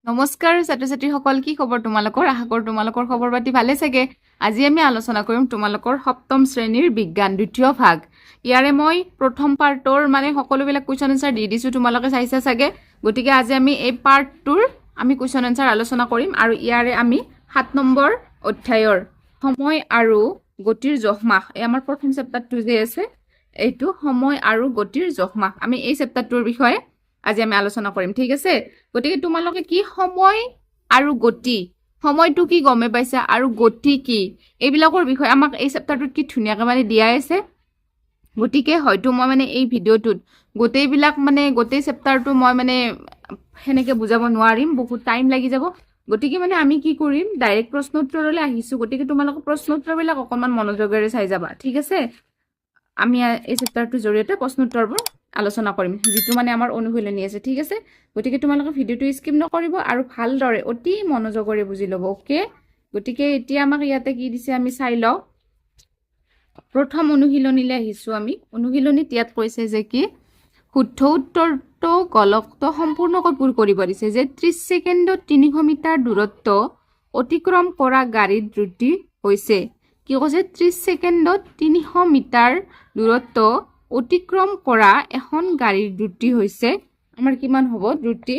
নমস্কাৰ ছাত্ৰ ছাত্ৰীসকল, কি খবৰ তোমালোকৰ? আশা কৰোঁ তোমালোকৰ খবৰ পাতি ভালে চাগে। আজি আমি আলোচনা কৰিম তোমালোকৰ সপ্তম শ্ৰেণীৰ বিজ্ঞান দ্বিতীয় ভাগ। ইয়াৰে মই প্ৰথম পাৰ্টৰ সকলোবিলাক কুৱেশ্যন এনচাৰ দি দিছোঁ, তোমালোকে চাইছা চাগে। গতিকে আজি আমি এই পাৰ্টটোৰ আমি কুৱেশ্যন এনচাৰ আলোচনা কৰিম আৰু ইয়াৰে আমি 7 নম্বৰ অধ্যায়ৰ সময় আৰু গতিৰ জোখ-মাখ, এই আমাৰ প্ৰথম চেপ্টাৰটো যে আছে এইটো সময় আৰু গতিৰ জোখ-মাখ, আমি এই চেপ্টাৰটোৰ বিষয়ে আজি আমি আলোচনা কৰিম, ঠিক আছে। গতিকে তোমালোকে কি সময় আৰু গতি, সময়টো কি গমে পাইছা আৰু গতি কি, এইবিলাকৰ বিষয়ে আমাক এই চেপ্টাৰটোত কি ধুনীয়াকৈ দিয়াই আছে। গতিকে হয়তো মই এই ভিডিঅ'টোত গোটেইবিলাক গোটেই চেপ্টাৰটো মই সেনেকৈ বুজাব নোৱাৰিম, বহুত টাইম লাগি যাব। গতিকে আমি কি কৰিম, ডাইৰেক্ট প্ৰশ্ন উত্তৰলৈ আহিছোঁ। গতিকে তোমালোকে প্ৰশ্ন উত্তৰবিলাক অকণমান মনোযোগেৰে চাই যাবা, ঠিক আছে। আমি এই চেপ্টাৰটোৰ জৰিয়তে প্ৰশ্ন উত্তৰবোৰ আলোচনা কৰিম, যিটো আমাৰ অনুশীলনী আছে, ঠিক আছে। গতিকে তোমালোকে ভিডিঅ'টো স্কিপ নকৰিব আৰু ভালদৰে অতি মনোযোগেৰে বুজি ল'ব, অ'কে। গতিকে এতিয়া আমাক ইয়াতে কি দিছে আমি চাই লওঁ। প্ৰথম অনুশীলনীলৈ আহিছোঁ আমি। অনুশীলনীত ইয়াত কৈছে যে কি শুদ্ধ উত্তৰটো গলকটো সম্পূৰ্ণকৈ পূৰ কৰিব দিছে যে 30 ছেকেণ্ডত 300 মিটাৰ দূৰত্ব অতিক্ৰম কৰা গাড়ীৰ দ্ৰুতি হৈছে। কি কৈছে, 30 ছেকেণ্ডত 300 মিটাৰ দূৰত্ব অতিক্ৰম কৰা এখন গাড়ীৰ দ্ৰুতি হৈছে, আমাৰ কিমান হ'ব দ্ৰুতি।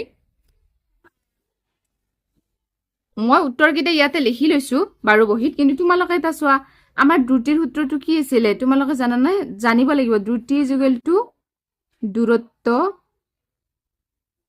মই উত্তৰকেইটা ইয়াতে লিখি লৈছোঁ বাৰু বহীত, কিন্তু তোমালোকে এটা চোৱা আমাৰ দ্ৰুতিৰ সূত্ৰটো কি আছিলে তোমালোকে জানানে? জানিব লাগিব। দ্ৰুতি ইজুগেল টু দূৰত্ব,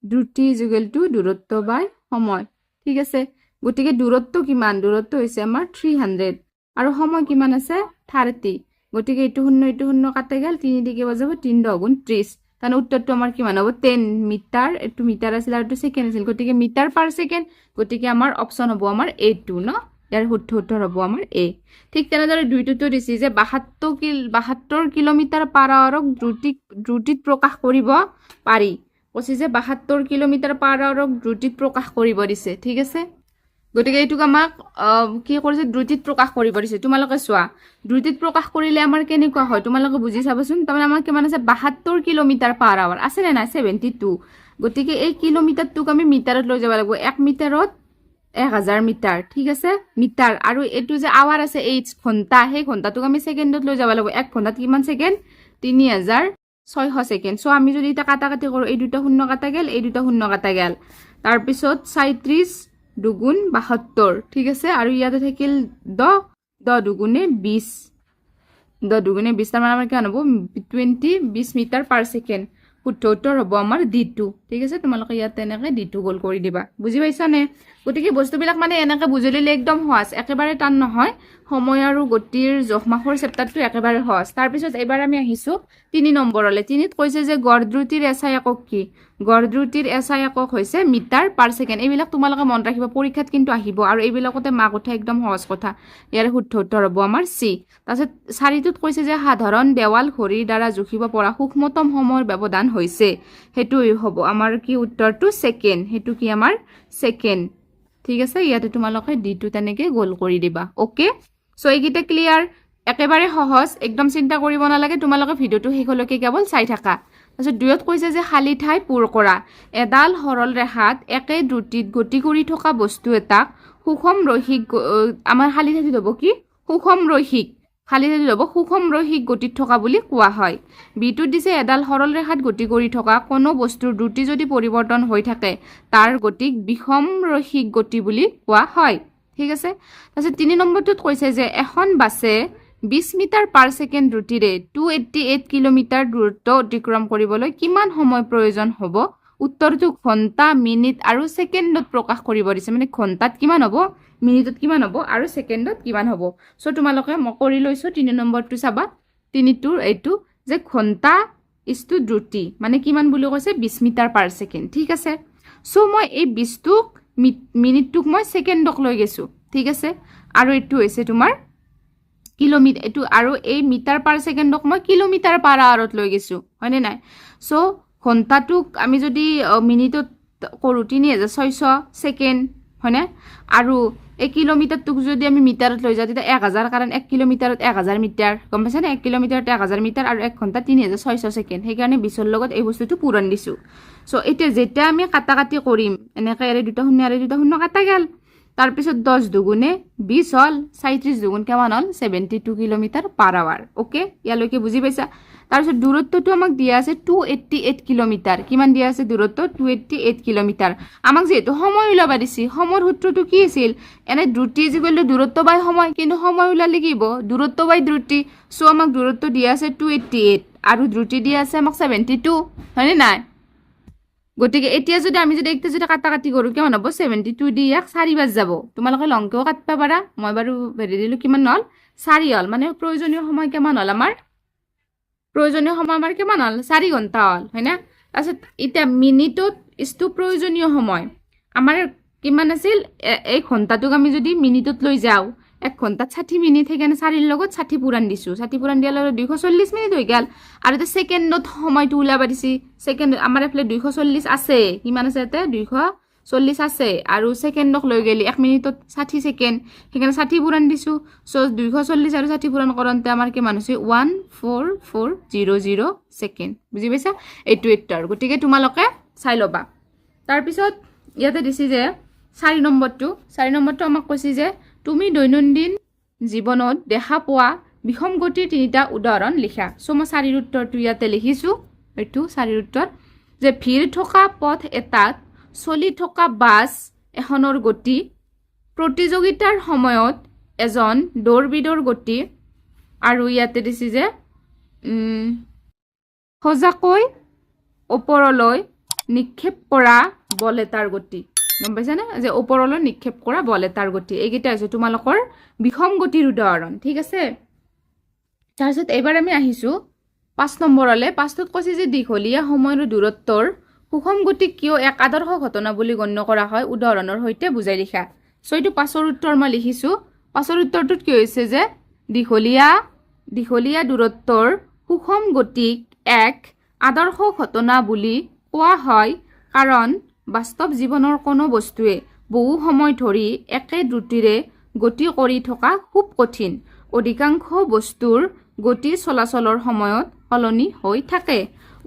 দ্ৰুতি ইজুগেল টু দূৰত্ব বাই সময়, ঠিক আছে। গতিকে দূৰত্ব কিমান? দূৰত্ব হৈছে আমাৰ 300 আৰু সময় কিমান আছে 30। গতিকে এইটো শূন্য কাটে গ'ল, 3 দিকে বজাব 3 × 10 = 30। তাৰমানে উত্তৰটো আমাৰ কিমান হ'ব 10 মিটাৰ। এইটো মিটাৰ আছিল আৰু এইটো ছেকেণ্ড আছিল, গতিকে মিটাৰ পাৰ ছেকেণ্ড। গতিকে আমাৰ অপশ্যন হ'ব আমাৰ A2 ন, ইয়াৰ শুদ্ধ উত্তৰ হ'ব আমাৰ A। ঠিক তেনেদৰে দুইটোতো দিছে যে 72 কিলোমিটাৰ পাৰ আৱাৰক দ্ৰুতিত প্ৰকাশ কৰিব পাৰি। কৈছে যে 72 কিলোমিটাৰ পাৰ আৱাৰক দ্ৰুতিত প্ৰকাশ কৰিব দিছে, ঠিক আছে। গতিকে এইটোক আমাক কি কৰিছে, দ্ৰুতিত প্ৰকাশ কৰিব দিছে। তোমালোকে চোৱা দ্ৰুতিত প্ৰকাশ কৰিলে আমাৰ কেনেকুৱা হয় তোমালোকে বুজি চাবাচোন। তাৰমানে আমাৰ কিমান আছে 72 কিলোমিটাৰ পাৰ আৱাৰ আছে নে নাই 72। গতিকে এই কিলোমিটাৰটোক আমি মিটাৰত লৈ যাব লাগিব। 1 মিটাৰত 1000 মিটাৰ, ঠিক আছে, মিটাৰ। আৰু এইটো যে আৱাৰ আছে এইচ ঘণ্টা, সেই ঘণ্টাটোক আমি ছেকেণ্ডত লৈ যাব লাগিব। 1 ঘণ্টাত কিমান ছেকেণ্ড 3600 ছেকেণ্ড। চ' আমি যদি এটা কাটাকাটি কৰোঁ, এই দুটা শূন্য কাটা গেল, এই দুটা শূন্য কাটা গেল। তাৰপিছত 37 দুগুণ 72, ঠিক আছে। আৰু ইয়াতে থাকিল 10 দুগুণে 20, 10 দুগুণে 20, তাৰমানে আমাৰ কিমান হ'ব 20 মিটাৰ পাৰ ছেকেণ্ড। শুদ্ধ উত্তৰ হ'ব আমাৰ D2, ঠিক আছে। তোমালোকে ইয়াত তেনেকৈ D2 গ'ল কৰি দিবা, বুজি পাইছানে? গতিকে বস্তুবিলাক এনেকৈ বুজি ল'লে একদম সহজ, একেবাৰে টান নহয়। সময় আৰু গতিৰ জোখ-মাখৰ চেপ্টাৰটো একেবাৰে সহজ। তাৰপিছত এইবাৰ আমি আহিছোঁ 3 নম্বৰলৈ। 3ত কৈছে যে গড় দ্ৰুতিৰ SI একক কি? গড় দ্ৰুতিৰ SI একক হৈছে মিটাৰ পাৰ ছেকেণ্ড। এইবিলাক তোমালোকে মনত ৰাখিবা, পৰীক্ষাত কিন্তু আহিব আৰু এইবিলাকতে মাক উঠা একদম সহজ কথা। ইয়াৰ শুদ্ধ উত্তৰ হ'ব আমাৰ C। তাৰপিছত 4টোত কৈছে যে সাধাৰণ দেৱাল ঘড়ীৰ দ্বাৰা জুখিব পৰা সূক্ষ্মতম সময়ৰ ব্যৱধান হৈছে, সেইটো হ'ব আমাৰ কি উত্তৰটো ছেকেণ্ড। সেইটো কি আমাৰ ছেকেণ্ড, ঠিক আছে। ইয়াতে তোমালোকে D2 তেনেকৈ গ'ল কৰি দিবা, অ'কে। চ' এইকেইটা ক্লিয়াৰ, একেবাৰে সহজ, একদম চিন্তা কৰিব নালাগে। তোমালোকে ভিডিঅ'টো শেষলৈকে কেৱল চাই থাকা। তাৰপিছত 2ত কৈছে যে খালী ঠাই পূৰ কৰা। এডাল সৰল ৰেখাত একে দ্ৰুতিত গতি কৰি থকা বস্তু এটাক সুষম ৰৈখিক, আমাৰ খালী ঠাইত হ'ব কি সুষম ৰৈখিক, খালী ঠাইত হ'ব সুষম ৰৈখিক গতিত থকা বুলি কোৱা হয়। বিটোত দিছে এডাল সৰল ৰেখাত গতি কৰি থকা কোনো বস্তুৰ দ্ৰুতি যদি পৰিৱৰ্তন হৈ থাকে তাৰ গতিক বিষম ৰৈখিক গতি বুলি কোৱা হয়, ঠিক আছে। তাৰপিছত 3 নম্বৰটোত কৈছে যে এখন বাছে 20 মিটাৰ পাৰ ছেকেণ্ড দ্ৰুতিৰে 288 কিলোমিটাৰ দূৰত্ব অতিক্ৰম কৰিবলৈ কিমান সময় প্ৰয়োজন হ'ব? উত্তৰটো ঘণ্টা, মিনিট আৰু ছেকেণ্ডত প্ৰকাশ কৰিব দিছে। ঘণ্টাত কিমান হ'ব, মিনিটত কিমান হ'ব আৰু ছেকেণ্ডত কিমান হ'ব। চ' তোমালোকে মই কৰি লৈছোঁ 3 নম্বৰটো চাবা। 3টোৰ এইটো যে ঘণ্টা ইজটো দ্ৰুতি, কিমান বুলি কৈছে 20 মিটাৰ পাৰ ছেকেণ্ড, ঠিক আছে। চ' মই এই 20টোক মিনিটটোক মই ছেকেণ্ডক লৈ গৈছোঁ, ঠিক আছে। আৰু এইটো হৈছে তোমাৰ কিলোমিটাৰ, এইটো আৰু এই মিটাৰ পাৰ ছেকেণ্ডক মই কিলোমিটাৰ পাৰ আৱাৰত লৈ গৈছোঁ, হয়নে নাই? চ' ঘণ্টাটোক আমি যদি মিনিটত কৰোঁ 3600 ছেকেণ্ড, হয়নে? আৰু এই কিলোমিটাৰটোক যদি আমি মিটাৰত লৈ যাওঁ তেতিয়া 1000 কাৰণ 1 কিলোমিটাৰত 1000 মিটাৰ গম পাইছানে 1 কিলোমিটাৰত 1000 মিটাৰ আৰু 1 ঘণ্টা 3600 ছেকেণ্ড সেইকাৰণে 20ৰ লগত এই বস্তুটো পূৰণ দিছোঁ সো এতিয়া যেতিয়া আমি কাটাকাটি কৰিম এনেকৈ এৰে দুটা শূন্য কাটা গেল তাৰপিছত 10 দুগুণে 20 হ'ল 37 দুগুণ কিমান হ'ল 72 কিলোমিটাৰ পাৰ আৱাৰ ওকে ইয়ালৈকে বুজি পাইছা তাৰপিছত দূৰত্বটো আমাক দিয়া আছে 288 কিলোমিটাৰ কিমান দিয়া আছে দূৰত্ব 288 কিলোমিটাৰ আমাক যেহেতু সময় ওলাব দিছি সময়ৰ সূত্ৰটো কি আছিল এনে দ্ৰুতি ইকুৱেল টু দূৰত্ব বাই সময় কিন্তু সময় ওলালে কি হ'ব দূৰত্ব বাই দ্ৰুতি সো আমাক দূৰত্ব দিয়া আছে 288 আৰু দ্ৰুতি দিয়া আছে আমাক 72 হয়নে নাই গতিকে এতিয়া যদি আমি যদি একটা যদি কাটাকাটি কৰো কিমান হ'ব 72 দি ইয়াক 4 বাজ যাব তোমালোকে লংকেও কাটবা পাৰা মই বাৰু ভেৰি দিলো কিমান হ'ল 4 হ'ল মানে প্ৰয়োজনীয় সময় কিমান হ'ল আমাৰ প্ৰয়োজনীয় সময় আমাৰ কিমান হ'ল 4 ঘণ্টা হ'ল হয়না তাৰপিছত এতিয়া মিনিটত ইস্তু প্ৰয়োজনীয় সময় আমাৰ কিমান আছিল এই ঘণ্টাটোক আমি যদি মিনিটত লৈ যাওঁ 1 ঘণ্টাত 60 মিনিট সেইকাৰণে 4ৰ লগত 60 পূৰণ দিছোঁ 60 পূৰণ দিয়াৰ লগত 240 মিনিট হৈ গ'ল আৰু এটা ছেকেণ্ডত সময়টো ওলাব দিছি ছেকেণ্ড আমাৰ এফালে 240 আছে কিমান আছে ইয়াতে 240 আছে আৰু ছেকেণ্ডক লৈ গেলি 1 মিনিটত 60 ছেকেণ্ড সেইকাৰণে 60 পূৰণ দিছোঁ সো 240 আৰু 60 পূৰণ কৰোঁতে আমাৰ কিমান হৈছে 14400 ছেকেণ্ড বুজি পাইছা এইটো এটাৰ গতিকে তোমালোকে চাই ল'বা তাৰপিছত ইয়াতে দিছি যে 4 নম্বৰটো আমাক কৈছে যে তুমি দৈনন্দিন জীৱনত দেখা পোৱা বিষম গতিৰ তিনিটা উদাহৰণ লিখা সো মই 4ৰ উত্তৰটো ইয়াতে লিখিছোঁ এইটো 4ৰ উত্তৰ যে ভিৰ থকা পথ এটাত চলি থকা বাছ এখনৰ গতি প্ৰতিযোগিতাৰ সময়ত এজন দৌৰবিদৰ গতি আৰু ইয়াতে দিছে যে সজাকৈ ওপৰলৈ নিক্ষেপ কৰা বল এটাৰ গতি গম পাইছানে যে ওপৰলৈ নিক্ষেপ কৰা বল এটাৰ গতি এইকেইটা হৈছে তোমালোকৰ বিষম গতিৰ উদাহৰণ ঠিক আছে তাৰপিছত এবাৰ আমি আহিছোঁ 5 নম্বৰলৈ 5টোত কৈছে যে দীঘলীয়া সময়ৰ দূৰত্বৰ সুষম গতিক কিয় এক আদৰ্শ ঘটনা বুলি গণ্য কৰা হয় উদাহৰণৰ সৈতে বুজাই লিখা সো এইটো 5ৰ উত্তৰ মই লিখিছোঁ 5ৰ উত্তৰটোত কি হৈছে যে দীঘলীয়া দূৰত্বৰ সুষম গতিক এক আদৰ্শ ঘটনা বুলি কোৱা হয় কাৰণ বাস্তৱ জীৱনৰ কোনো বস্তুৱে বহু সময় ধৰি একে দ্ৰুতিৰে গতি কৰি থকা খুব কঠিন অধিকাংশ বস্তুৰ গতি চলাচলৰ সময়ত সলনি হৈ থাকে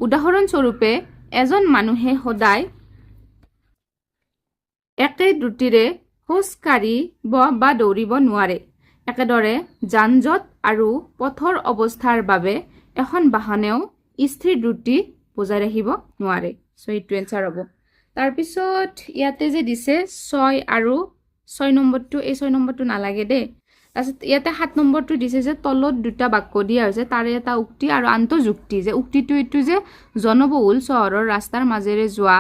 উদাহৰণস্বৰূপে এজন মানুহে সদায় একে দ্ৰুতিৰে খোজ কাঢ়িব বা দৌৰিব নোৱাৰে একেদৰে যান-জঁট আৰু পথৰ অৱস্থাৰ বাবে এখন বাহনেও স্থিৰ দ্ৰুতি বজাই ৰাখিব নোৱাৰে সো এইটো এনসাৰ হ'ব তাৰপিছত ইয়াতে যে দিছে 6 আৰু 6 নম্বৰটো এই 6 নম্বৰটো নালাগে দেই তাৰপিছত ইয়াতে 7 নম্বৰটো দিছে যে তলত দুটা বাক্য দিয়া হৈছে তাৰে এটা উক্তি আৰু আন্তঃযুক্তি যে উক্তিটো এইটো যে জনবহুল চহৰৰ ৰাস্তাৰ মাজেৰে যোৱা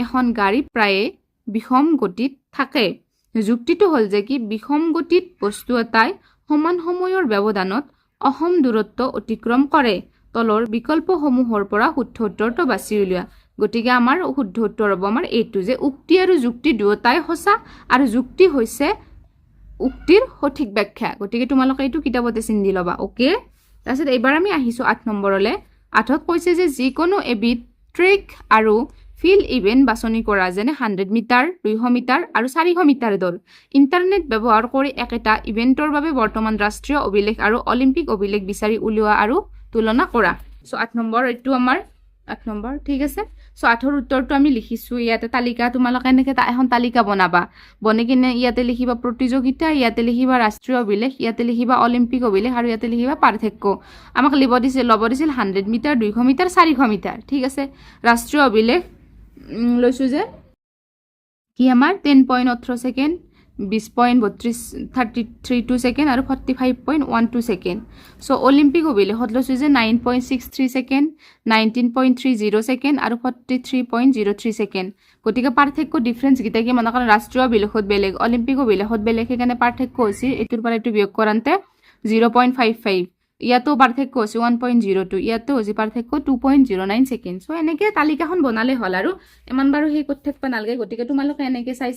এখন গাড়ী প্ৰায়ে বিষম গতিত থাকে যুক্তিটো হ'ল যে কি বিষম গতিত বস্তু এটাই সমান সময়ৰ ব্যৱধানত অসম দূৰত্ব অতিক্ৰম কৰে তলৰ বিকল্পসমূহৰ পৰা শুদ্ধ উত্তৰটো বাছি উলিওৱা গতিকে আমাৰ শুদ্ধ উত্তৰ হ'ব আমাৰ এইটো যে উক্তি আৰু যুক্তি দুয়োটাই সঁচা আৰু যুক্তি হৈছে উক্তিৰ সঠিক ব্যাখ্যা গতিকে তোমালোকে এইটো কিতাপতে চিন্তি ল'বা ওকে তাৰপিছত এইবাৰ আমি আহিছোঁ 8 নম্বৰলৈ 8ত কৈছে যে যিকোনো এবিধ ট্ৰেক আৰু ফিল্ড ইভেন্ট বাছনি কৰা যেনে 100 মিটাৰ 200 মিটাৰ আৰু 400 মিটাৰ দৌৰ ইণ্টাৰনেট ব্যৱহাৰ কৰি একেটা ইভেন্টৰ বাবে বৰ্তমান ৰাষ্ট্ৰীয় অভিলেখ আৰু অলিম্পিক অভিলেখ বিচাৰি উলিওৱা আৰু তুলনা কৰা সো 8 নম্বৰ এইটো আমাৰ 8 নম্বৰ ঠিক আছে সো 8ৰ উত্তৰটো আমি লিখিছোঁ ইয়াতে তালিকা তোমালোকে এনেকৈ এখন তালিকা বনাবা বনাই কিনে ইয়াতে লিখিবা প্ৰতিযোগিতা ইয়াতে লিখিবা ৰাষ্ট্ৰীয় অভিলেখ ইয়াতে লিখিবা অলিম্পিক অভিলেখ আৰু ইয়াতে লিখিবা পাৰ্থক্য আমাক ল'ব দিছিল 100 মিটাৰ 200 মিটাৰ 400 মিটাৰ ঠিক আছে ৰাষ্ট্ৰীয় অভিলেখ লৈছোঁ যে কি আমাৰ 10.18 ছেকেণ্ড 20.32 ছেকেণ্ড আৰু 45.12 ছেকেণ্ড সো অলিম্পিক অভিলেখত লৈছোঁ যে 9.63 ছেকেণ্ড 19.30 ছেকেণ্ড আৰু 43.03 ছেকেণ্ড গতিকে পাৰ্থক্য ডিফাৰেঞ্চকেইটা কি মানে কাৰণ ৰাষ্ট্ৰীয় অভিলেখত বেলেগ অলিম্পিক অভিলেখত বেলেগ সেইকাৰণে পাৰ্থক্য হৈছে এইটোৰ পৰা এইটো বিয়োগ কৰান্তে 0.55 ইয়াতো পাৰ্থক্য হৈছে 1.02 ইয়াতো হৈছে পাৰ্থক্য 2.09 ছেকেণ্ড সো এনেকৈ তালিকাখন বনালে হ'ল আৰু ইমান বাৰু সেই কৰি থাকিব নালাগে গতিকে তোমালোকে এনেকৈ চাই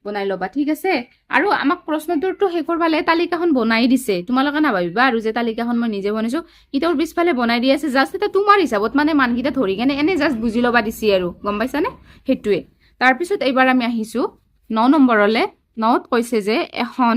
বনাই ল'বা ঠিক আছে আৰু আমাক প্ৰশ্নটোৰটো শেষৰ ফালে তালিকাখন বনাই দিছে তোমালোকে নাভাবিবা আৰু যে তালিকাখন মই নিজে বনাইছোঁ কিতাপৰ পিছফালে বনাই দি আছে জাষ্ট এটা তোমাৰ হিচাপত মানে মানকেইটা ধৰি কেনে এনে জাষ্ট বুজি ল'বা দিছি আৰু গম পাইছানে সেইটোৱে তাৰপিছত এইবাৰ আমি আহিছোঁ 9 নম্বৰলৈ 9ত কৈছে যে এখন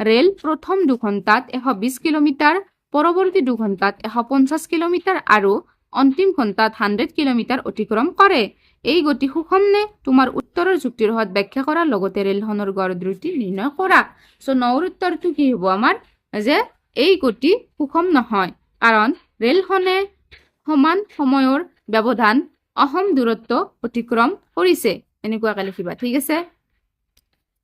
ৰেল প্ৰথম 2 ঘণ্টাত 120 কিলোমিটাৰ, পৰৱৰ্তী 2 ঘণ্টাত 150 কিলোমিটাৰ আৰু অন্তিম ঘণ্টাত 100 কিলোমিটাৰ অতিক্ৰম কৰে। এই গতি সুষম নে? তোমাৰ উত্তৰৰ যুক্তিৰ সহায়ত ব্যাখ্যা কৰা, লগতে ৰেলখনৰ গড় দ্ৰুতি নিৰ্ণয় কৰা। সো 9ৰ উত্তৰটো কি হ'ব আমাৰ, যে এই গতি সুষম নহয়, কাৰণ ৰেলখনে সমান সময়ৰ ব্যৱধান অসম দূৰত্ব অতিক্ৰম কৰিছে। এনেকুৱাকে লিখিবা, ঠিক আছে।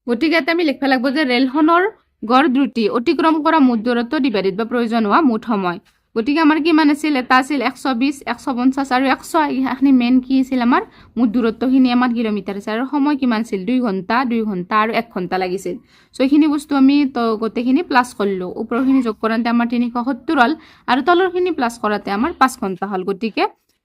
গতিকে এটা আমি লিখিব লাগিব যে ৰেলখনৰ গড় দ্ৰুতি অতিক্ৰম কৰা মুঠ দূৰত্ব ডিভাইডেড বা প্ৰয়োজন হোৱা মুঠ সময়। গতিকে আমাৰ কিমান আছিল, এটা আছিল 120, 150 আৰু 100। এইখিনি মেইন কি আছিল, আমাৰ মুঠ দূৰত্বখিনি আমাৰ কিলোমিটাৰ আছে, আৰু সময় কিমান আছিল, 2 ঘণ্টা, 2 ঘণ্টা আৰু 1 ঘণ্টা লাগিছিল। চ' এইখিনি বস্তু আমি গোটেইখিনি প্লাছ কৰিলোঁ। ওপৰখিনি যোগ কৰোঁতে আমাৰ 370 হ'ল, আৰু তলৰখিনি প্লাছ কৰাতে আমাৰ 5 ঘণ্টা হ'ল। গতিকে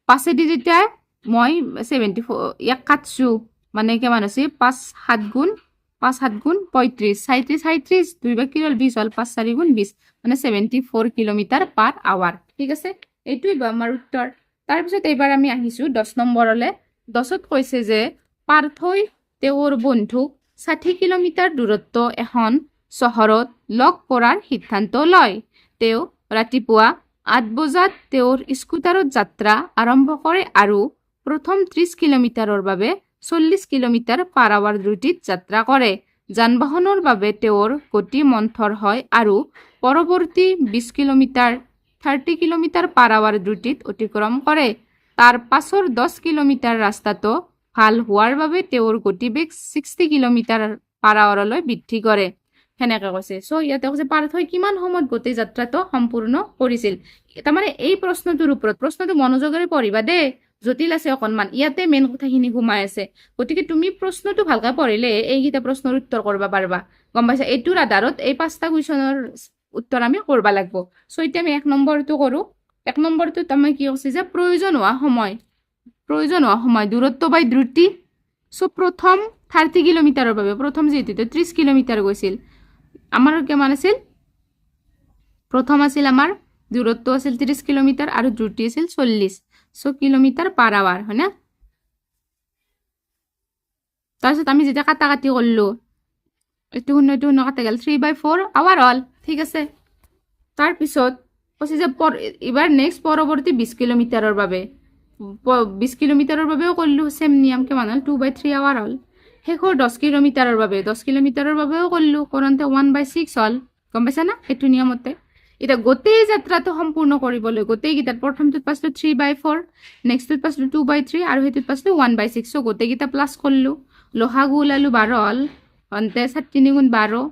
5এদি যেতিয়া মই 74 ইয়াক কাটছোঁ, মানে কিমান হৈছে, 5 7 গুণ 35, 37, 2 বাৰ কি হ'ল, 20 হ'ল, 5 4 গুণ 20, মানে 74 কিলোমিটাৰ পাৰ আৱাৰ। ঠিক আছে, এইটোৱে আমাৰ উত্তৰ। তাৰপিছত এইবাৰ আমি আহিছোঁ 10 নম্বৰলৈ। 10ত কৈছে যে পাৰ্থই তেওঁৰ বন্ধুক 60 কিলোমিটাৰ দূৰত্ব এখন চহৰত লগ কৰাৰ সিদ্ধান্ত লয়। তেওঁ ৰাতিপুৱা 8 বজাত তেওঁৰ স্কুটাৰত যাত্ৰা আৰম্ভ কৰে আৰু প্ৰথম 30 কিলোমিটাৰৰ বাবে 40 কিলোমিটাৰ পাৰ আৱাৰ দ্ৰুতিত যাত্ৰা কৰে। যান বাহনৰ বাবে তেওঁৰ গতি মন্থৰ হয় আৰু পৰৱৰ্তী 20 কিলোমিটাৰ 30 কিলোমিটাৰ পাৰ আৱাৰ দ্ৰুতিত অতিক্ৰম কৰে। তাৰ পাছৰ 10 কিলোমিটাৰ ৰাস্তাটো ভাল হোৱাৰ বাবে তেওঁৰ গতিবেগ 60 কিলোমিটাৰ পাৰ আৱাৰলৈ বৃদ্ধি কৰে। সেনেকৈ কৈছে। চ' ইয়াতে কৈছে পাৰ্থই কিমান সময়ত গোটেই যাত্ৰাটো সম্পূৰ্ণ কৰিছিল। তাৰমানে এই প্ৰশ্নটোৰ ওপৰত, প্ৰশ্নটো মনোযোগেৰে পঢ়িবা দেই, জটিল আছে অকণমান, ইয়াতে মেইন কথাখিনি সোমাই আছে। গতিকে তুমি প্ৰশ্নটো ভালকৈ পঢ়িলে এইকেইটা প্ৰশ্নৰ উত্তৰ কৰিব পাৰিবা, গম পাইছা। এইটোৰ আধাৰত এই 5টা কুৱেশ্যনৰ উত্তৰ আমি কৰিব লাগিব। চ' এতিয়া আমি 1 নম্বৰটো কৰোঁ। 1 নম্বৰটোত আমি কি কৈছে যে প্ৰয়োজন হোৱা সময় দূৰত্ব বাই দ্ৰুতি। চ' প্ৰথম 30 কিলোমিটাৰৰ বাবে, প্ৰথম যিহেতু 30 কিলোমিটাৰ গৈছিল, আমাৰ কিমান আছিল, প্ৰথম আছিল আমাৰ দূৰত্ব আছিল 30 কিলোমিটাৰ আৰু দ্ৰুতি আছিল 40 কিলোমিটাৰ পাৰ আৱাৰ, হয় না। তাৰপিছত আমি যেতিয়া কাটাকাটি কৰিলোঁ, এইটো শূন্য কাটা গ'ল, 3/4 আৱাৰ হ'ল। ঠিক আছে, তাৰপিছত কৈছে যে এইবাৰ নেক্সট পৰৱৰ্তী 20 কিলোমিটাৰৰ বাবে, 20 কিলোমিটাৰৰ বাবেও কৰিলোঁ চেম নিয়ম, কিমান হ'ল, 2/3 আৱাৰ হ'ল। শেষৰ 10 কিলোমিটাৰৰ বাবে, 10 কিলোমিটাৰৰ বাবেও কৰিলোঁ, কৰোঁতে 1/6 হ'ল, গম পাইছা না, এইটো নিয়মতে। এতিয়া গোটেই যাত্ৰাটো সম্পূৰ্ণ কৰিবলৈ গোটেইকেইটাত প্ৰথমটোত পাইছিলোঁ 3/4, নেক্সটটোত পাইছিলোঁ 2/3 আৰু সেইটোত পাইছিলোঁ 1/6। চ' গোটেইকেইটা প্লাছ কৰিলোঁ, লসাগু ওলালোঁ 12 হ'ল, অন্তে 7 3 গুণ 12,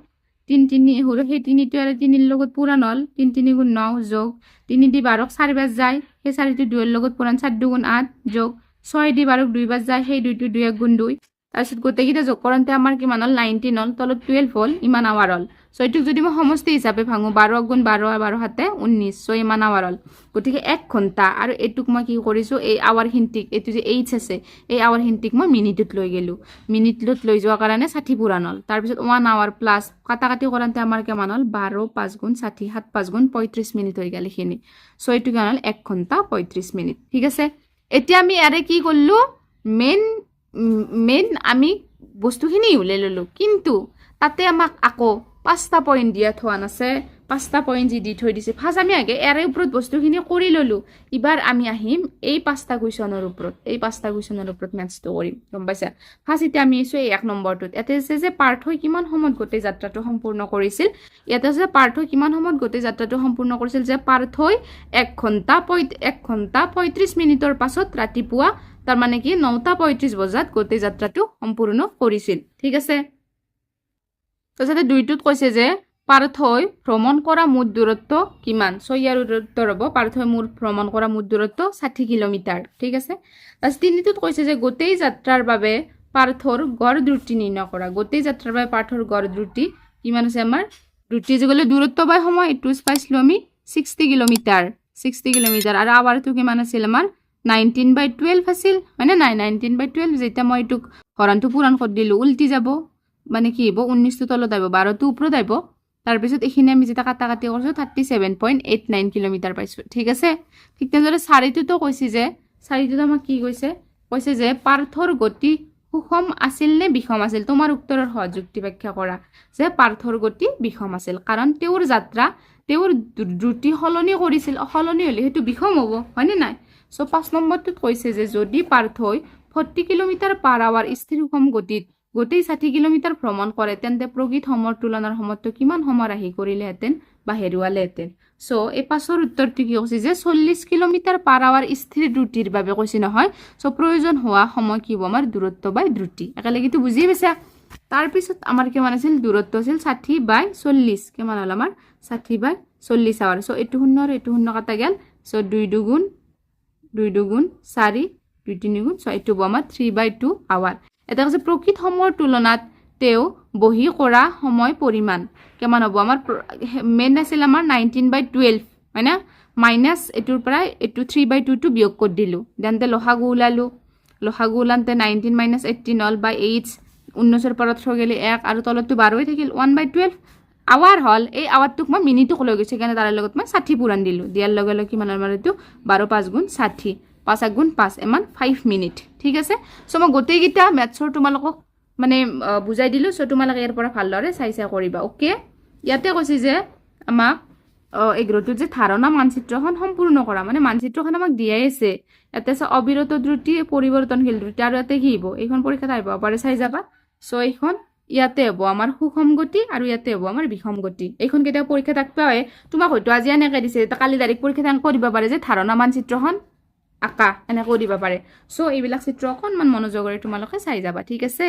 3 3 সৰু সেই 3টো আৰু 3ৰ লগত পূৰণ হ'ল, 3 3 গুণ 9 যোগ 3 দি 12ক 4 বাজ যায়, সেই 4টো 2ৰ লগত পূৰণ, 4 2 গুণ 8 যোগ 6 দি 12ক 2 বাজ যায়, সেই 2টো 2 1 গুণ 2। তাৰপিছত গোটেইকেইটা যোগ কৰোঁতে আমাৰ কিমান হ'ল, 19 হ'ল, তলত 12 হ'ল, ইমান আৱাৰ হ'ল। চ' এইটোক যদি মই সমষ্টি হিচাপে ভাঙোঁ, 12 গুণ 12, 12 7 19, চ' ইমান আৱাৰ হ'ল। গতিকে 1 ঘণ্টা, আৰু এইটোক মই কি কৰিছোঁ, এই আৱাৰখিনিক, এইটো যে এইচ আছে, এই আৱাৰখিনিক মই মিনিটত লৈ গ'লোঁ, মিনিটত লৈ যোৱাৰ কাৰণে 60 পূৰণ হ'ল। তাৰপিছত 1 আৱাৰ প্লাছ কাটাকাটি কৰোঁতে আমাৰ কিমান হ'ল, 12 5 গুণ 60, 7 5 গুণ 35 মিনিট হৈ গ'ল এইখিনি। চ' এইটো কিমান হ'ল, 1 ঘণ্টা 35 মিনিট। ঠিক আছে, এতিয়া আমি ইয়াৰে কি কৰিলোঁ, মেইন আমি বস্তুখিনি উলাই ল'লোঁ, কিন্তু তাতে আমাক আকৌ 5টা পইণ্ট দিয়া থোৱা নাছে, 5টা পইণ্ট যি দি থৈ দিছে। ফাৰ্ষ্ট আমি আগে ইয়াৰে ওপৰত বস্তুখিনি কৰি ল'লোঁ, এইবাৰ আমি আহিম এই 5টা কুৱেশ্যনৰ ওপৰত, এই 5টা কুৱেশ্যনৰ ওপৰত মেথছটো কৰিম, গম পাইছা। ফাৰ্ষ্ট এতিয়া আমি আছোঁ এই 1 নম্বৰটোত। ইয়াতে আছে যে পাৰ্থই কিমান সময়ত গোটেই যাত্ৰাটো সম্পূৰ্ণ কৰিছিল। ইয়াতে আছে পাৰ্থই কিমান সময়ত গোটেই যাত্ৰাটো সম্পূৰ্ণ কৰিছিল, যে পাৰ্থই 1 ঘণ্টা 35 মিনিটৰ পাছত ৰাতিপুৱা, তাৰমানে কি 9:35 বজাত গোটেই যাত্ৰাটো সম্পূৰ্ণ কৰিছিল। ঠিক আছে, তাৰপিছতে 2টোত কৈছে যে পাৰ্থই ভ্ৰমণ কৰা মুঠ দূৰত্ব কিমান। চ' ইয়াৰ উত্তৰ হ'ব, পাৰ্থই ভ্ৰমণ কৰা মুঠ দূৰত্ব 60 কিলোমিটাৰ। ঠিক আছে, তাৰপিছত 3টোত কৈছে যে গোটেই যাত্ৰাৰ বাবে পাৰ্থৰ গড় দ্ৰুতি নিৰ্ণয় কৰা। গোটেই যাত্ৰাৰ বাবে পাৰ্থৰ গড় দ্ৰুতি কিমান আছে, আমাৰ দ্ৰুতি যে গ'লে দূৰত্ব বাই সময়, এইটো পাইছিলোঁ আমি 60 কিলোমিটাৰ, আৰু আৱাৰটো কিমান আছিল, আমাৰ 19/12 আছিল, হয়নে নাই, 19/12। যেতিয়া মই এইটোক হৰণটো পূৰণ কৰি দিলোঁ, উল্টি যাব, মানে কি হ'ব, 19টো তলত আহিব, 12টো ওপৰত আহিব। তাৰপিছত এইখিনি আমি যেতিয়া কাটাকাটি কৰিছোঁ 37.89 কিলোমিটাৰ পাইছোঁ। ঠিক আছে, ঠিক তেনেদৰে 4টোতো কৈছে যে, 4টোত আমাক কি কৈছে যে পাৰ্থৰ গতি সুষম আছিল নে বিষম আছিল তোমাৰ উত্তৰৰ সহযুক্তি ব্যাখ্যা কৰা যে পাৰ্থৰ গতি বিষম আছিল কাৰণ তেওঁৰ যাত্ৰা তেওঁৰ দ্ৰুতি সলনি কৰিছিল সলনি হ'লে সেইটো বিষম হ'ব হয়নে নাই সো 5 নম্বৰটোত কৈছে যে যদি পাৰ্থই 40 কিলোমিটাৰ পাৰ আৱাৰ স্থিৰ সুষম গতিত গোটেই 60 কিলোমিটাৰ ভ্ৰমণ কৰে তেন্তে প্ৰকৃত সময়ৰ তুলনাৰ সময়টো কিমান সময় ৰাহি কৰিলেহেঁতেন বা হেৰুৱালেহেঁতেন সো এই পাছৰ উত্তৰটো কি কৈছে যে 40 কিলোমিটাৰ পাৰ আৱাৰ স্থিৰ দ্ৰুতিৰ বাবে কৈছে নহয় সো প্ৰয়োজন হোৱা সময় কি হ'ব আমাৰ দূৰত্ব বাই দ্ৰুতি একেলগেতো বুজি পাইছা তাৰপিছত আমাৰ কিমান আছিল দূৰত্ব আছিল 60/40 কিমান হ'ল আমাৰ 60/40 আৱাৰ সো এইটো শূন্য আৰু এইটো শূন্য কাটা গেল সো 2 দুগুণ 4 2 3 গুণ সো এইটো হ'ব আমাৰ 3/2 আৱাৰ এটা কৈছে প্ৰকৃত সময়ৰ তুলনাত তেওঁ বহি কৰা সময় পৰিমাণ কিমান হ'ব আমাৰ মেইন আছিল আমাৰ 19/12 হয় না মাইনাছ এইটোৰ পৰা এইটো 3/2 টো বিয়োগ কৰি দিলোঁ দেনতে লসাগু ওলানতে 19 - 18 হ'ল বাই 8 19ৰ পৰা থৈ গেলে 1 আৰু তলতটো 12 হৈ থাকিল 1/12 আৱাৰ হ'ল এই আৱাৰটোক মই মিনিটক লৈ গৈছে কাৰণে তাৰ লগত মই 60 পূৰণ দিলোঁ দিয়াৰ লগে লগে কিমান আমাৰ এইটো 12 5 গুণ 60 5 গুণ 5 এমান 5 মিনিট ঠিক আছে সো মই গোটেইকেইটা মেথছৰ তোমালোকক মানে বুজাই দিলোঁ সো তোমালোকে ইয়াৰ পৰা ভালদৰে চাই কৰিবা ওকে ইয়াতে কৈছে যে আমাক এগ্ৰটোত যে ধাৰণা মানচিত্ৰখন সম্পূৰ্ণ কৰা মানে মানচিত্ৰখন আমাক দিয়াই আছে ইয়াতে অবিৰত দ্ৰুতি পৰিৱৰ্তনশীল দ্ৰুতি আৰু ইয়াতে কি হ'ব এইখন পৰীক্ষাত আহিব পাৰে চাই যাবা সো এইখন ইয়াতে হ'ব আমাৰ সুষম গতি আৰু ইয়াতে হ'ব আমাৰ বিষম গতি এইখন কেতিয়া পৰীক্ষাত আঁকবা হয় তোমাক হয়তো আজি এনেকৈ দিছে কালি ডাইৰেক্ট পৰীক্ষাত আঁক দিব পাৰে যে ধাৰণা মানচিত্ৰখন আঁকা এনেকৈ দিব পাৰে সো এইবিলাক চিত্ৰ অকণমান মনোযোগৰে তোমালোকে চাই যাবা ঠিক আছে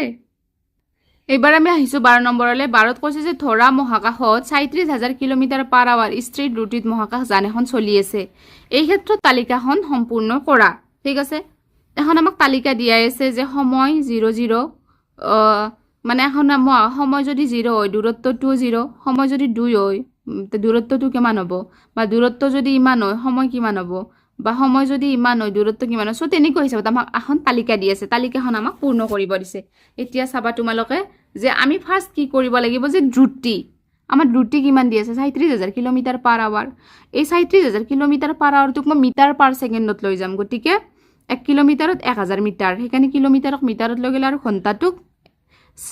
এইবাৰ আমি আহিছোঁ 12 নম্বৰলৈ 12ত কৈছে যে ধৰা মহাকাশত 37,000 কিলোমিটাৰ পাৰ আৱাৰ স্থিৰ দ্ৰুতিত মহাকাশ যান এখন চলি আছে এই ক্ষেত্ৰত তালিকাখন সম্পূৰ্ণ কৰা ঠিক আছে এখন আমাক তালিকা দিয়াই আছে যে সময় 00 মানে এখন সময় যদি 0 হয় দূৰত্বটো 0 সময় যদি 2 হয় দূৰত্বটো কিমান হ'ব বা দূৰত্ব যদি ইমান হয় সময় কিমান হ'ব বা সময় যদি ইমান হয় দূৰত্ব কিমান হয় সো তেনেকৈ হিচাপত আমাক এখন তালিকা দি আছে তালিকাখন আমাক পূৰ্ণ কৰিব দিছে এতিয়া চাবা তোমালোকে যে আমি ফাৰ্ষ্ট কি কৰিব লাগিব যে দ্ৰুতি আমাৰ দ্ৰুতি কিমান দি আছে 37,000 কিলোমিটাৰ পাৰ আৱাৰ এই 37,000 কিলোমিটাৰ পাৰ আৱাৰটোক মই মিটাৰ পাৰ ছেকেণ্ডত লৈ যাম গতিকে 1 কিলোমিটাৰত 1000 মিটাৰ সেইকাৰণে কিলোমিটাৰক মিটাৰত লৈ গ'লে আৰু ঘণ্টাটোক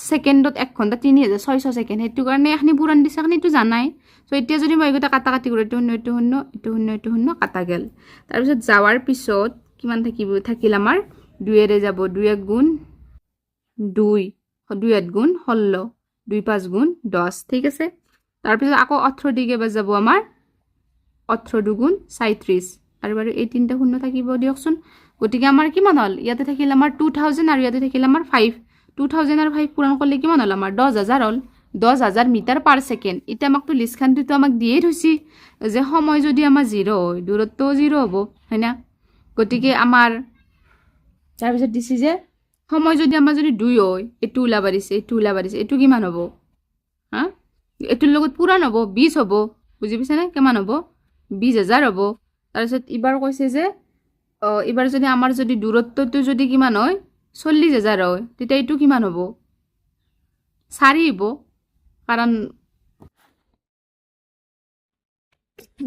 ছেকেণ্ডত 1 ঘণ্টা 3600 ছেকেণ্ড সেইটো কাৰণে এখনি পুৰাণ দিছে এখনি এইটো জানাই সো এতিয়া যদি মই এইগোটা কাটি কৰি এইটো শূন্য কাটা গেল তাৰপিছত যাৱাৰ পিছত কিমান থাকিল আমাৰ 2 যাব 2 1 গুণ 2 2 8 গুণ 16 2 5 গুণ 10 ঠিক আছে তাৰপিছত আকৌ 18 দিকে যাব আমাৰ 18 দুগুণ 37 আৰু বাৰু এই তিনটা শূন্য থাকিব দিয়কচোন গতিকে আমাৰ কিমান হ'ল ইয়াতে থাকিল আমাৰ 2000 আৰু ইয়াতে থাকিল আমাৰ 5 2000 আৰু 5 পূৰণ কৰিলে কিমান হ'ল আমাৰ 10000 হ'ল 10000 মিটাৰ পাৰ ছেকেণ্ড এতিয়া আমাকতো লিষ্টখানটো আমাক দিয়েই থৈছি যে সময় যদি আমাৰ 0 হয় দূৰত্বও 0 হ'ব হয় না গতিকে আমাৰ তাৰপিছত দিছি যে সময় যদি আমাৰ যদি 2 হয় এইটো ওলাব দিছে এইটো কিমান হ'ব হা এইটোৰ লগত পূৰণ হ'ব 20 হ'ব বুজি পাইছানে কিমান হ'ব 20000 হ'ব তাৰপিছত এবাৰ কৈছে যে এবাৰ যদি আমাৰ যদি দূৰত্বটো যদি কিমান হয় 40000 হয় তেতিয়া এইটো কিমান হ'ব 4 হ'ব কাৰণ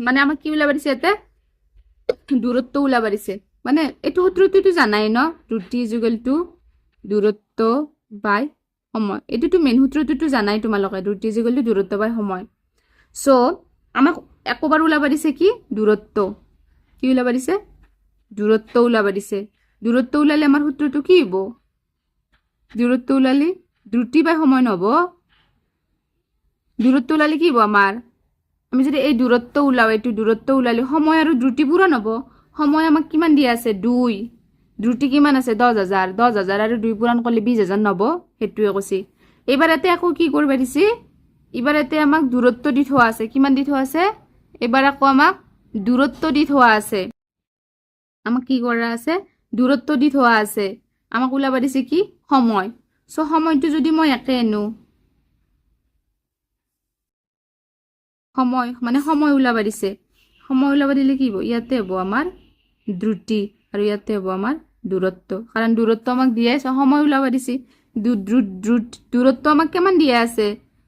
মানে আমাক কি ওলাব দিছে ইয়াতে দূৰত্ব ওলাব দিছে মানে এইটো সূত্ৰটো জানাই ন দ্ৰুতি যুগলটো দূৰত্ব বাই সময় এইটোতো মেইন সূত্ৰটো জানাই তোমালোকে দ্ৰুতি যুগলটো দূৰত্ব বাই সময় সো আমাক একবাৰ ওলাব দিছে কি দূৰত্ব কি ওলাব দিছে দূৰত্ব ওলাব দিছে দূৰত্ব ওলালে আমাৰ সূত্ৰটো কি হ'ব দূৰত্ব ওলালে দ্ৰুতি বাই সময় নহ'ব দূৰত্ব ওলালে কি হ'ব আমাৰ আমি যদি এই দূৰত্ব ওলাও এইটো দূৰত্ব ওলালে সময় আৰু দ্ৰুতি পূৰণ হ'ব সময় আমাক কিমান দিয়া আছে 2 দ্ৰুতি কিমান আছে 10000 আৰু 2 পূৰণ কৰিলে 20000 নহ'ব সেইটোৱে কৈছি এইবাৰ এতে আকৌ কি কৰিব দিছি এইবাৰ এতে আমাক দূৰত্ব দি থোৱা আছে কিমান দি থোৱা আছে এবাৰ আকৌ আমাক দূৰত্ব দি থোৱা আছে আমাক কি কৰা আছে দূৰত্ব দি থোৱা আছে আমাক ওলাব দিছে কি সময় সো সময়টো যদি মই একে এনো সময় মানে সময় ওলাব দিছে সময় ওলাব দিলে কি হ'ব ইয়াতে হ'ব আমাৰ দ্ৰুতি আৰু ইয়াতে হ'ব আমাৰ দূৰত্ব কাৰণ দূৰত্ব আমাক দিয়া আছে সময় ওলাব দিছে দূৰত্ব আমাক কিমান দিয়া আছে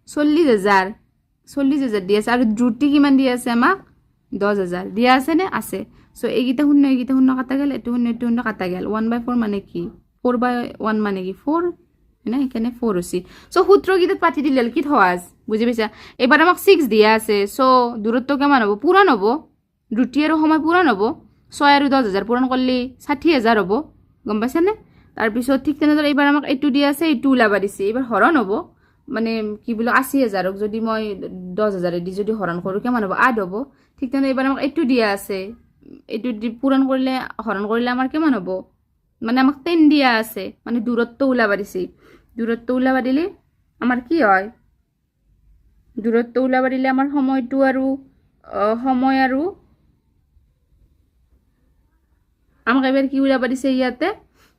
40000 দিয়া আছে আৰু দ্ৰুতি কিমান দিয়া আছে আমাক 10000 দিয়া আছে নে আছে সো এইকেইটা শূন্য কাটা গেল এইটো শূন্য কাটা গেল 1/4 মানে কি 4/1 মানে কি 4 না এখানে 4 হইছে সো সূত্রকেইটাত পাতি দিলে কি সহজ বুঝি পাইছা এবার আমাক 6 দিয়া আছে সো দূরত্ব কেমন হবো পূরণ হবো রুটি আর সময় পূরণ হবো 6 আর 10,000 পূরণ করলে 60,000 হবো গম পাইছা নে তাৰপিছত ঠিক তেনেদৰে এবাৰ আমাক এইটো দিয়া আছে এইটো ওলাবা দিছে এবাৰ হৰণ হবো মানে কি বলো 80,000ক যদি মই 10,000 দি যদি হৰণ কৰো কেমন হবো 8 হবো ঠিক তেনে এবাৰ আমাক এইটো দিয়া আছে এইটো পূরণ করলে হরণ করলে আমার কেমন হবো মানে আমাক 10 দিয়া আছে মানে দূরত্ব ওলাবা দিছে দূরত্ব ওলাবা দিলে আমার কি হয় দূরত্ব ওলাবা দিলে আমার সময়টো আৰু সময় আৰু আমাক এবাৰ কি ওলাবা দিছে ইয়াতে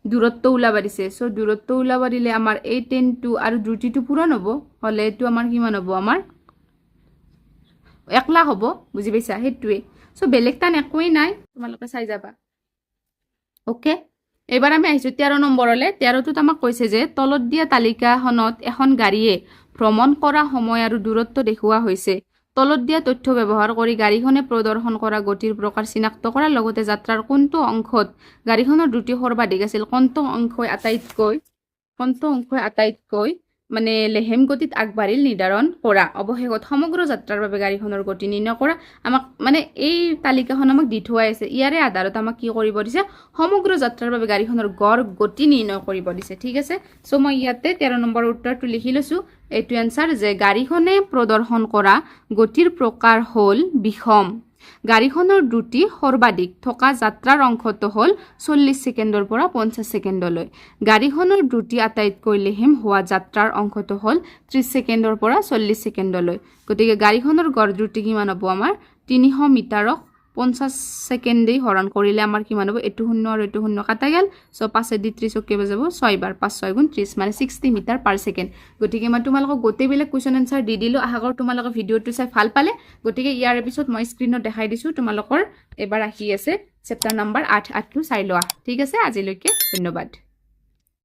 দূৰত্ব ওলাবা দিছে সো দূৰত্ব ওলাবা দিলে আমাৰ এই 10 টো আৰু দ্ৰুতিটো পূৰণ হবো হলে এটো আমাৰ কিমান হবো আমাৰ 1 লাখ হবো বুঝি পাইছা হেতুৱে সো বেলেগ টান একোই নাই তোমালোকে চাই যাবা ওকে এবাৰ আমি আহিছো 13 নম্বৰলে 13টোত আমাক কৈছে যে তলত দিয়া তালিকাখনত এখন গাড়ীয়ে ভ্ৰমণ কৰা সময় আৰু দূৰত্ব দেখুওৱা হৈছে তলত দিয়া তথ্য ব্যৱহাৰ কৰি গাড়ীখনে প্ৰদৰ্শন কৰা গতিৰ প্ৰকাৰ চিনাক্ত কৰাৰ লগতে যাত্ৰাৰ কোনটো অংশত গাড়ীখনৰ দ্ৰুতি সৰ্বাধিক আছিল কোনটো অংশই আটাইতকৈ মানে লেহেম গতিত আগবাঢ়িল নিৰ্ধাৰণ কৰা অৱশেষত সমগ্ৰ যাত্ৰাৰ বাবে গাড়ীখনৰ গতি নিৰ্ণয় কৰা আমাক মানে এই তালিকাখন আমাক দি থোৱা আছে ইয়াৰে আধাৰত আমাক কি কৰিব দিছে সমগ্ৰ যাত্ৰাৰ বাবে গাড়ীখনৰ গড় গতি নিৰ্ণয় কৰিব দিছে ঠিক আছে সো মই ইয়াতে 13 নম্বৰ উত্তৰটো লিখি লৈছো এইটো এনসাৰ যে গাড়ীখনে প্ৰদৰ্শন কৰা গতিৰ প্ৰকাৰ হ'ল বিষম গাড়ীখনৰ দ্ৰুতি সৰ্বাধিক থকা যাত্ৰাৰ অংশটো হ'ল 40 ছেকেণ্ডৰ পৰা 50 ছেকেণ্ডলৈ গাড়ীখনৰ দ্ৰুতি আটাইতকৈ লেহেম হোৱা যাত্ৰাৰ অংশটো হ'ল 30 ছেকেণ্ডৰ পৰা 40 ছেকেণ্ডলৈ গতিকে গাড়ীখনৰ গড় দ্ৰুতি কিমান হ'ব আমাৰ 300 মিটাৰক 50 ছেকেণ্ডে হৰণ কৰিলে আমাৰ কিমান হ'ব এটো শূন্য আৰু এটো শূন্য কাটা গেল সো 5 দি 30 ক কেবা যাব 6 বাৰ 5 6 গুণ 30 মানে 60 মিটাৰ পাৰ সেকেন্ড গতিকে মই তোমালোকক গোটেইবিলাক কোৱেশ্চন আনসাৰ দি দিলো আশা কৰো তোমালোকে ভিডিওটো চাই ভাল পালে গতিকে ইয়াৰ এপিসোড মই স্ক্ৰিনত দেখাই দিছো তোমালোকৰ এবাৰ আহি আছে চেপ্টাৰ নম্বৰ 8 টো চাই লোৱা ঠিক আছে আজিলৈকে ধন্যবাদ